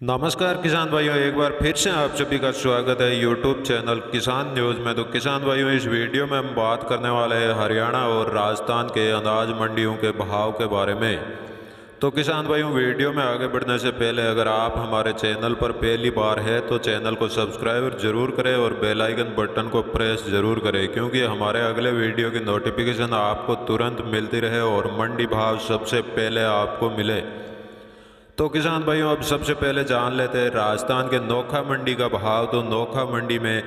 नमस्कार किसान भाइयों, एक बार फिर से आप सभी का स्वागत है यूट्यूब चैनल किसान न्यूज़ में। तो किसान भाइयों, इस वीडियो में हम बात करने वाले हैं हरियाणा और राजस्थान के अनाज मंडियों के भाव के बारे में। तो किसान भाइयों, वीडियो में आगे बढ़ने से पहले अगर आप हमारे चैनल पर पहली बार है तो चैनल को सब्सक्राइब जरूर करें और बेल आइकन बटन को प्रेस जरूर करें, क्योंकि हमारे अगले वीडियो की नोटिफिकेशन आपको तुरंत मिलती रहे और मंडी भाव सबसे पहले आपको मिले। तो किसान भाइयों, अब सबसे पहले जान लेते हैं राजस्थान के नोखा मंडी का भाव। तो नोखा मंडी में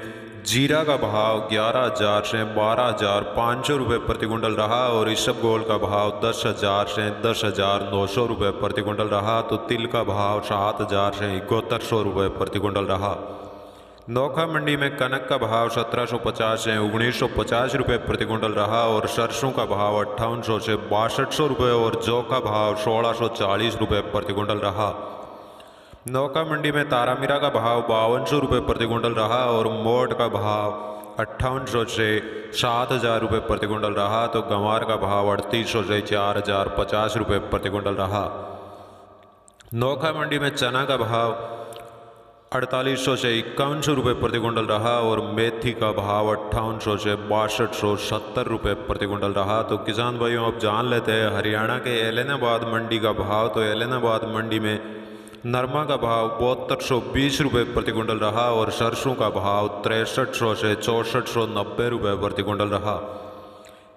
जीरा का भाव 11,000 से 12,500 रुपये प्रति कुंटल रहा और इसबगोल का भाव 10,000 से 10,900 रुपये प्रति कुंटल रहा। तो तिल का भाव 7,000 से 7100 रुपये प्रति कुंटल रहा। नोखा मंडी में कनक का भाव 1750 से 1950 रुपये प्रति कुंटल रहा और सरसों का भाव 5800 से 6200 रुपये और जौ का भाव 1640 रुपये प्रति कुंटल रहा। नौका मंडी में तारामीरा का भाव 5200 रुपये प्रति कुंटल रहा और मोट का भाव 5800 से 7,000 रुपये प्रति कुंटल रहा। तो गंवार का भाव 3800 से 4,050 रुपये प्रति कुंटल रहा। नौखा मंडी में चना का भाव 4800 से 5100 रुपये प्रति कुंटल रहा और मेथी का भाव 5800 से 6270 रुपये प्रति कुंटल रहा। तो किसान भाइयों, अब जान लेते हैं हरियाणा के एलनाबाद मंडी का भाव। तो एलनाबाद मंडी में नरमा का भाव 7220 रुपये प्रति कुंटल रहा और सरसों का भाव 6300 से 6490 रुपये प्रति कुंटल रहा।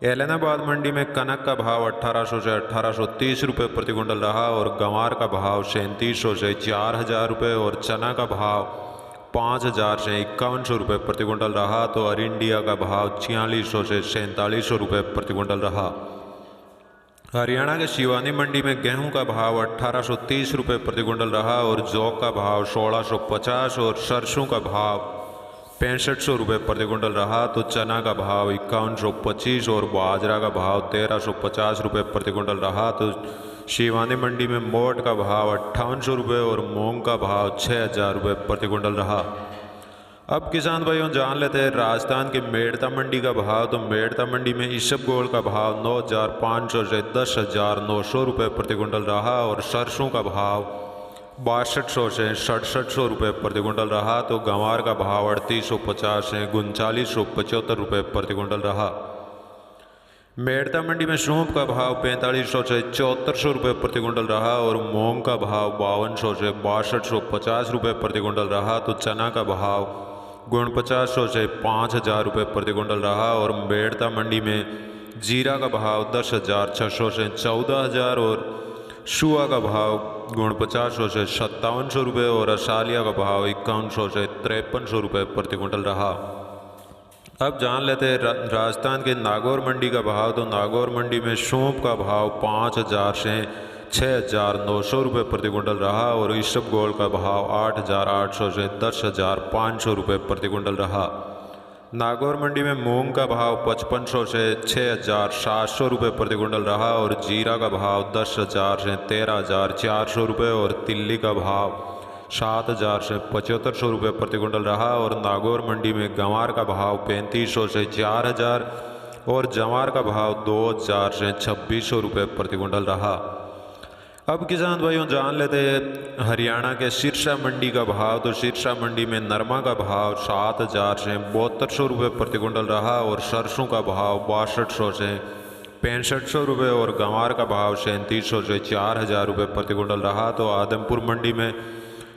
एलनाबाद मंडी में कनक का भाव 1800 से 1830 रुपये प्रति कुंटल रहा और गंवार का भाव 3700 से 4,000 रुपये और चना का भाव 5,000 से 5100 रुपये प्रति कुंटल रहा। तो अरिंडिया का भाव 4600 से 4700 रुपये प्रति कुंटल रहा। हरियाणा के शिवानी मंडी में गेहूं का भाव 1830 रुपये प्रति कुंटल रहा और जौ का भाव 1650 और सरसों का भाव 6500 रुपये प्रति कुंटल रहा। तो चना का भाव 5125 और बाजरा का भाव 1350 रुपये प्रति कुंटल रहा। तो शिवानी मंडी में मोट का भाव 5800 रुपये और मूंग का भाव 6,000 रुपये प्रति कुंटल रहा। अब किसान भाइयों, जान लेते हैं राजस्थान के मेड़ता मंडी का भाव। तो मेड़ता मंडी में इसबगोल का भाव 9,500 से 10,900 रुपये प्रति कुंटल रहा और सरसों का भाव 6200 से 6700 रुपये प्रति कुंटल रहा। तो गंवार का भाव 3850 से 3975 रुपये प्रति कुंटल रहा। मेड़ता मंडी में सौंफ का भाव 4500 से 7400 रुपये प्रति कुंटल रहा और मूंग का भाव 5200 से 6250 रुपये प्रति कुंटल रहा। तो चना का भाव 4900 से 5,000 रुपये प्रति कुंटल रहा और मेड़ता मंडी में जीरा का भाव 10,600 से 14,000 और शुआ का भाव 4900 से 5700 रुपये और असालिया का भाव 5100 से 5300 रुपये प्रति कुंटल रहा। अब जान लेते हैं राजस्थान के नागौर मंडी का भाव। तो नागौर मंडी में सौंफ का भाव 5,000 से 6,900 रुपये प्रति कुंटल रहा और इसबगोल का भाव 8,800 से 10,500 रुपये प्रति कुंटल रहा। नागौर मंडी में मूंग का भाव 5500 से 6,700 रुपये प्रति कुंटल रहा और जीरा का भाव 10,000 से 13,400 रुपये और तिल्ली का भाव 7,000 से 7,500 रुपये प्रति कुंटल रहा और नागौर मंडी में गंवार का भाव 3500 से 4,000 और जवार का भाव 2,000 से 2,600 रुपये प्रति कुंटल रहा। अब किसान भाइयों, जान लेते हैं हरियाणा के सिरसा मंडी का भाव। तो सिरसा मंडी में नरमा का भाव 7,000 से 7200 रुपये प्रति कुंटल रहा और सरसों का भाव 6200 से 6500 रुपये और गंवार का भाव 3700 से 4,000 रुपये प्रति कुंटल रहा। तो आदमपुर मंडी में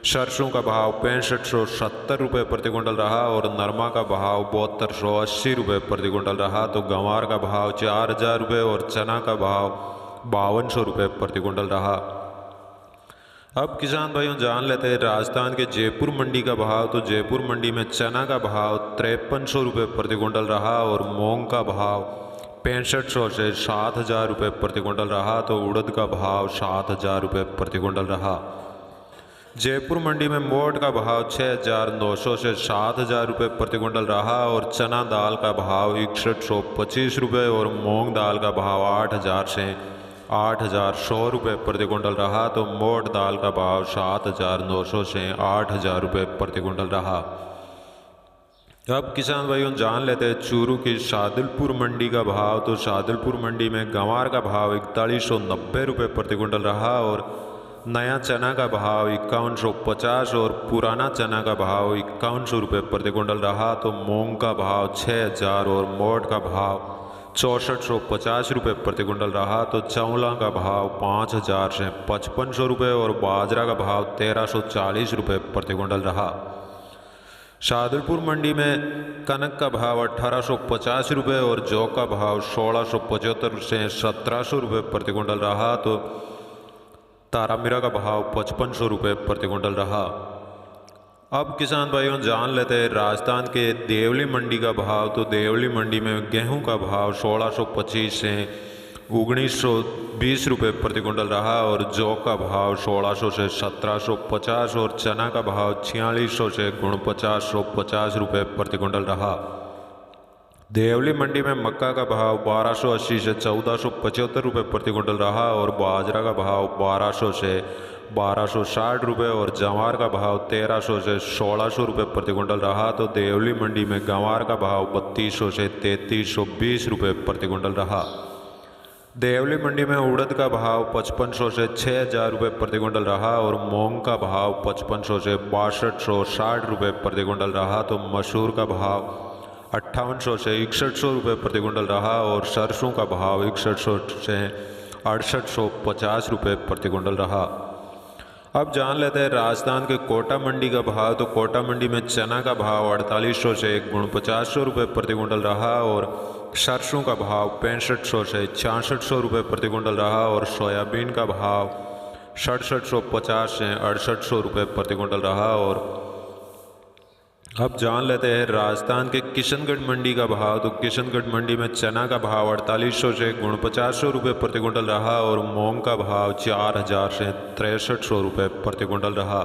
सरसों का भाव 6570 रुपये प्रति कुंटल रहा और नरमा का भाव 7280 रुपये प्रति कुंटल रहा। तो गंवार का भाव 4,000 रुपये और चना का भाव 5200 रुपये प्रति कुंटल रहा। अब किसान भाइयों, जान लेते हैं राजस्थान के जयपुर मंडी का भाव। तो जयपुर मंडी में चना का भाव 5300 रुपये प्रति कुंटल रहा और मूंग का भाव 6500 से 7,000 रुपये प्रति कुंटल रहा। तो उड़द का भाव 7,000 रुपये प्रति कुंटल रहा। जयपुर मंडी में मोट का भाव 6,900 से 7,000 रुपये प्रति कुंटल रहा और चना दाल का भाव 6125 रुपये और मूंग दाल का भाव 8,000 से 8,100 रुपये प्रति कुंटल रहा। तो मोट दाल का भाव 7,900 से 8,000 रुपये प्रति कुंटल रहा। अब किसान भाइयों, जान लेते हैं चूरू की शादुलपुर मंडी का भाव। तो शादुलपुर मंडी में गंवार का भाव 4190 रुपये प्रति कुंटल रहा और नया चना का भाव 5150 और पुराना चना का भाव 5100 रुपये प्रति क्विंटल रहा। तो मूंग का भाव 6000 और मोट का भाव 6450 रुपये प्रति क्विंटल रहा। तो चौला का भाव 5000 से 5500 रुपये और बाजरा का भाव 1340 रुपये प्रति क्विंटल रहा। शाहदलपुर मंडी में कनक का भाव 1850 रुपये और जौ का भाव 1675 से 1700 रुपये प्रति क्विंटल रहा। तो तारामीरा का भाव 5500 रुपये प्रति क्विंटल रहा। अब किसान भाइयों जान लेते हैं राजस्थान के देवली मंडी का भाव। तो देवली मंडी में गेहूं का भाव 1625 से 1920 रुपये प्रति क्विंटल रहा और जौ का भाव 1600 से 1750 और चना का भाव 4600 से 4950 रुपये प्रति क्विंटल रहा। देवली मंडी में मक्का का भाव 1280 से 1475 रुपये प्रति क्विंटल रहा और बाजरा का भाव 1200 से 1260 रुपये और जवार का भाव 1300 से 1600 रुपये प्रति क्विंटल रहा। तो देवली मंडी में गंवार का भाव 3200 से 3320 रुपये प्रति क्विंटल रहा। देवली मंडी में उड़द का भाव 5500 से 6000 रुपये प्रति क्विंटल रहा और मूंग का भाव 5500 से 6260 रुपये प्रति क्विंटल रहा। तो मसूर का भाव 5800 से 6100 रुपये प्रति क्विंटल रहा और सरसों का भाव 6100 से 6850 रुपये प्रति क्विंटल रहा। अब जान लेते हैं राजस्थान के कोटा मंडी का भाव। तो कोटा मंडी में चना का भाव 4800 से 4900 रुपये प्रति क्विंटल रहा और सरसों का भाव 6500 से 6600 रुपये प्रति क्विंटल रहा और सोयाबीन का भाव 6750 से 6800 रुपये प्रति क्विंटल रहा। और अब जान लेते हैं राजस्थान के किशनगढ़ मंडी का भाव। तो किशनगढ़ मंडी में चना का भाव 4800 से 4900 रुपये प्रति क्विंटल रहा और मूंग का भाव 4000 से 6300 रुपये प्रति क्विंटल रहा।